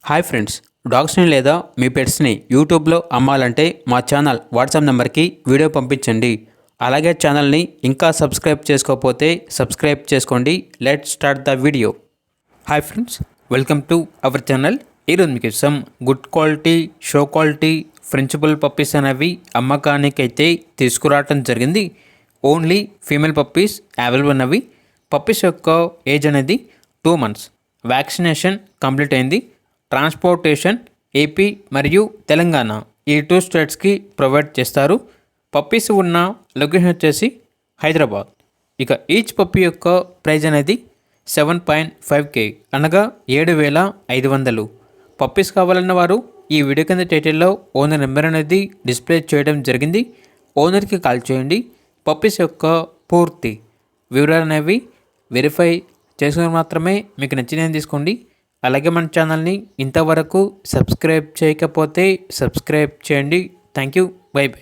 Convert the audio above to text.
Hi friends, డాగ్స్ని లేదా మీ పెట్స్ని యూట్యూబ్లో అమ్మాలంటే మా ఛానల్ వాట్సాప్ నెంబర్కి వీడియో పంపించండి. అలాగే ఛానల్ని ఇంకా సబ్స్క్రైబ్ చేసుకోకపోతే సబ్స్క్రైబ్ చేసుకోండి. Let start the video. Hi friends, welcome to our channel. ఈరోజు మీకు some good quality, show quality French bull puppies అనేవి అమ్మకానికైతే తీసుకురావటం జరిగింది. ఓన్లీ ఫీమేల్ పప్పీస్ అవైలబుల్ ఉన్నవి. పప్పీస్ యొక్క ఏజ్ అనేది 2 months. వ్యాక్సినేషన్ కంప్లీట్ అయింది. ట్రాన్స్పోర్టేషన్ ఏపీ మరియు తెలంగాణ ఈ 2 స్టేట్స్కి ప్రొవైడ్ చేస్తారు. పప్పీస్ ఉన్న లొకేషన్ వచ్చేసి హైదరాబాద్. ఇక ఈచ్ పప్పీ యొక్క ప్రైజ్ అనేది 7.5K అనగా 7,500. పప్పీస్ కావాలన్న వారు ఈ వీడియో కింద టైటిల్లో ఓనర్ నెంబర్ అనేది డిస్ప్లే చేయడం జరిగింది. ఓనర్కి కాల్ చేయండి. పప్పీస్ యొక్క పూర్తి వివరాలు అనేవి వెరిఫై చేసుకుని మాత్రమే మీకు నచ్చినవి తీసుకోండి. అలాగే మన ఛానల్ని ఇంతవరకు సబ్స్క్రైబ్ చేయకపోతే సబ్స్క్రైబ్ చేయండి. Thank you. By by.